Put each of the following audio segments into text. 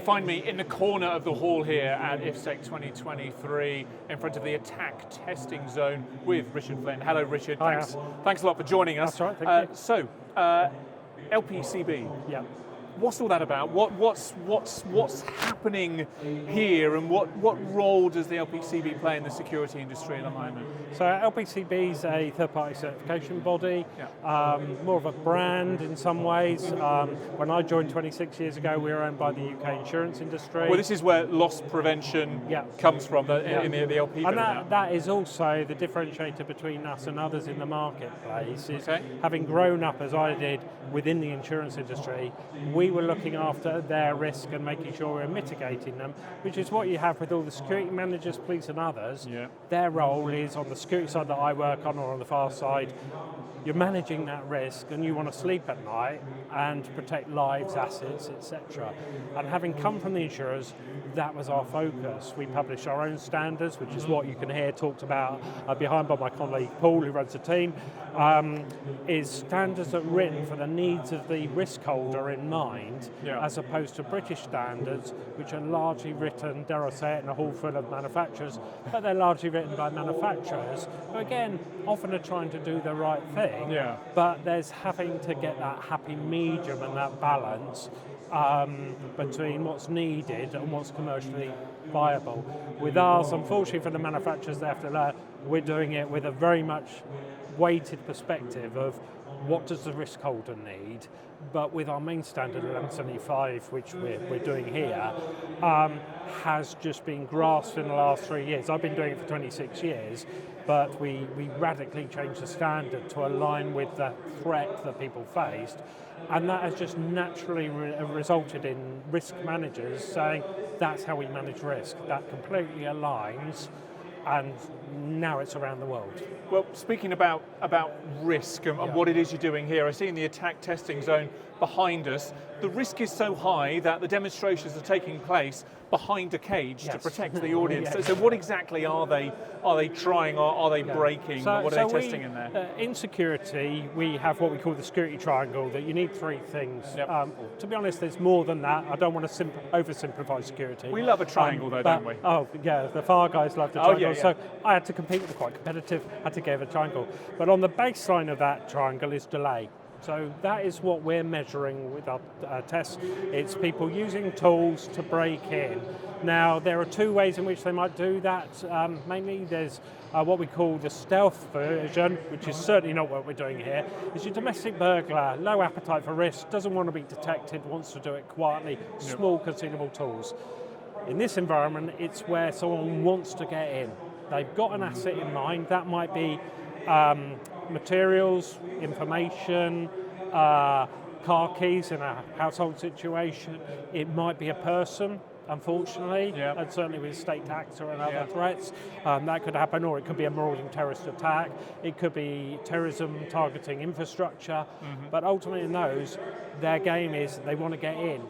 find me in the corner of the hall here at IFSEC 2023 in front of the Attack Testing Zone with Richard Flint. Hello, Richard. Hi. Thanks a lot for joining us. That's right, thank you. So, LPCB. Yeah. What's all that about? What's happening here, and what role does the LPCB play in the security industry at the moment? So LPCB is a third-party certification body, more of a brand in some ways. When I joined 26 years ago, we were owned by the UK insurance industry. Well, this is where loss prevention comes from in the LP. And that is also the differentiator between us and others in the marketplace, is having grown up as I did within the insurance industry, we were looking after their risk and making sure we're mitigating them, which is what you have with all the security managers, police and others. Yeah. Their role is on the security side that I work on, or on the far side, you're managing that risk and you want to sleep at night and protect lives, assets, etc. And having come from the insurers, that was our focus. We published our own standards, which is what you can hear talked about behind by my colleague Paul, who runs the team, is standards that are written for the needs of the risk holder in mind, as opposed to British standards, which are largely written, dare I say it, in a hall full of manufacturers, but they're largely written by manufacturers, who again, often are trying to do the right thing. Yeah. But there's having to get that happy medium and that balance between what's needed and what's commercially viable. With ours, unfortunately for the manufacturers, they have to learn, we're doing it with a very much weighted perspective of what does the risk holder need, but with our main standard 1175, which we're doing here, has just been grasped in the last 3 years. I've been doing it for 26 years, but we radically changed the standard to align with the threat that people faced, and that has just naturally resulted in risk managers saying, that's how we manage risk. That completely aligns, and now it's around the world. Well, speaking about risk and what it is you're doing here, I see in the Attack Testing Zone behind us, the risk is so high that the demonstrations are taking place behind a cage to protect the audience. So what exactly are they trying, or are they breaking? What are they testing in there? In security, we have what we call the security triangle, that you need three things. To be honest, there's more than that. I don't want to oversimplify security. We love a triangle though, don't we? Oh yeah, the FAR guys love the triangle. So I had to compete with the quite competitive, had to give a triangle. But on the baseline of that triangle is delay. So that is what we're measuring with our tests. It's people using tools to break in. Now, there are two ways in which they might do that. Mainly, there's what we call the stealth version, which is certainly not what we're doing here. It's your domestic burglar, low appetite for risk, doesn't want to be detected, wants to do it quietly, small concealable tools. In this environment, it's where someone wants to get in. They've got an asset in mind. That might be materials, information, car keys in a household situation. It might be a person, unfortunately, and certainly with state actor and other threats, that could happen, or it could be a marauding terrorist attack. It could be terrorism targeting infrastructure, but ultimately in those, their game is they want to get in.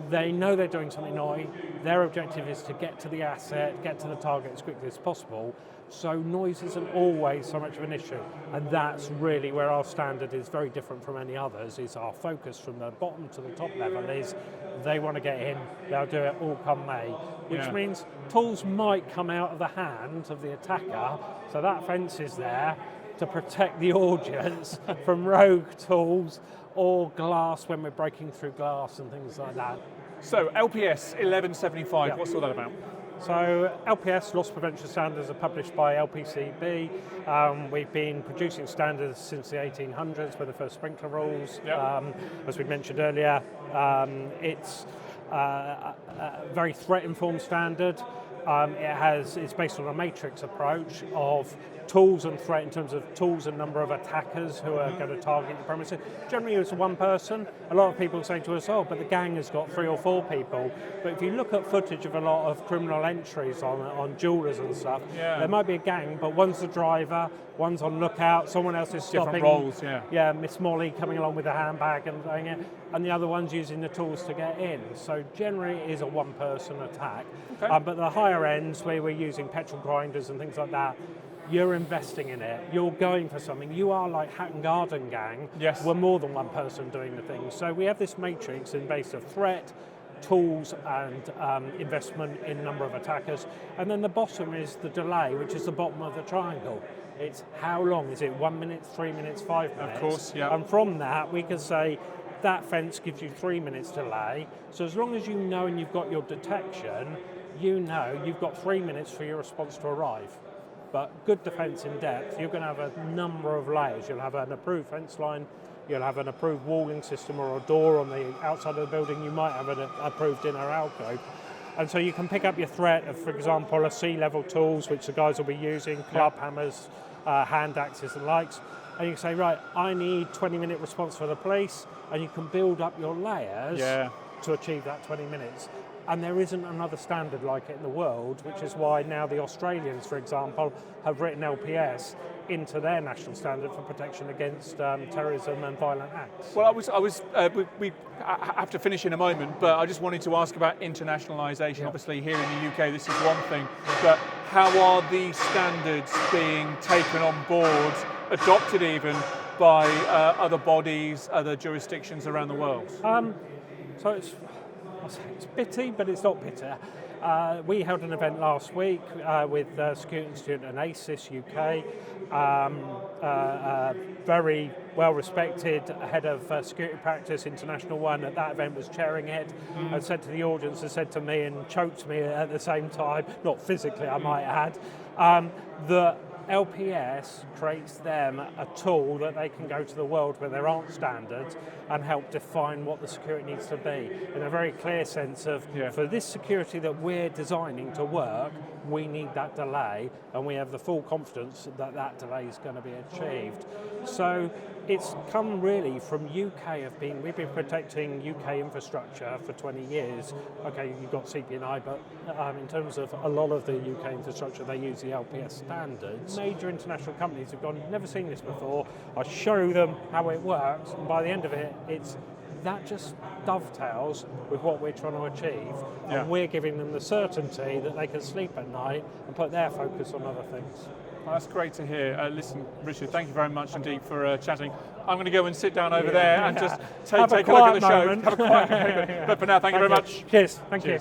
They know they're doing something naughty. Their objective is to get to the asset, get to the target as quickly as possible. So noise isn't always so much of an issue, and that's really where our standard is very different from any others. Is our focus from the bottom to the top level is they want to get in, they'll do it all come May, which means tools might come out of the hand of the attacker, so that fence is there to protect the audience from rogue tools or glass when we're breaking through glass and things like that. So LPS 1175, what's all that about? So LPS, loss prevention standards, are published by LPCB. We've been producing standards since the 1800s with the first sprinkler rules. As we mentioned earlier, it's a very threat-informed standard. It's based on a matrix approach of tools and threat in terms of tools and number of attackers who are going to target the premises. Generally it's one person. A lot of people say to us, oh, but the gang has got 3 or 4 people. But if you look at footage of a lot of criminal entries on jewellers and stuff, there might be a gang, but one's the driver, one's on lookout, someone else is stopping. Different roles, Miss Molly coming along with a handbag and doing it, and the other one's using the tools to get in. So generally it is a one-person attack. But the higher ends, where we're using petrol grinders and things like that, you're investing in it, you're going for something. You are like Hatton Garden Gang, we're more than one person doing the thing. So we have this matrix in base of threat, tools and investment in number of attackers. And then the bottom is the delay, which is the bottom of the triangle. It's how long, is it 1 minute, 3 minutes, 5 minutes? Of course, yeah. And from that, we can say that fence gives you 3 minutes delay. So as long as you know and you've got your detection, you know you've got 3 minutes for your response to arrive. But good defence in depth, you're going to have a number of layers. You'll have an approved fence line, you'll have an approved walling system or a door on the outside of the building, you might have an approved inner alcove. And so you can pick up your threat of, for example, a sea-level tools, which the guys will be using, club hammers, hand axes and likes. And you can say, right, I need 20-minute response for the police, and you can build up your layers to achieve that 20 minutes. And there isn't another standard like it in the world, which is why now the Australians, for example, have written LPS into their national standard for protection against terrorism and violent acts. Well, we have to finish in a moment, but I just wanted to ask about internationalisation. Yeah. Obviously, here in the UK, this is one thing, but how are these standards being taken on board, adopted even, by other bodies, other jurisdictions around the world? So it's bitty, but it's not bitter. We held an event last week with Security Institute and ACES UK. Very well respected head of security practice, international one, at that event was chairing it, and said to the audience, and said to me and choked me at the same time, not physically I might add, that LPS creates them a tool that they can go to the world where there aren't standards and help define what the security needs to be in a very clear sense of, for this security that we're designing to work, we need that delay, and we have the full confidence that that delay is going to be achieved. So it's come really from UK we've been protecting UK infrastructure for 20 years. Okay, you've got CP&I, but in terms of a lot of the UK infrastructure, they use the LPS standards. Major international companies have gone, never seen this before. I show them how it works, and by the end of it, that just dovetails with what we're trying to achieve, and we're giving them the certainty that they can sleep at night and put their focus on other things. Well, that's great to hear. Listen, Richard, thank you very much indeed for chatting. I'm going to go and sit down over there and just take a look at the show. Have a quiet moment. But for now, thank you very much. Cheers. Thank you.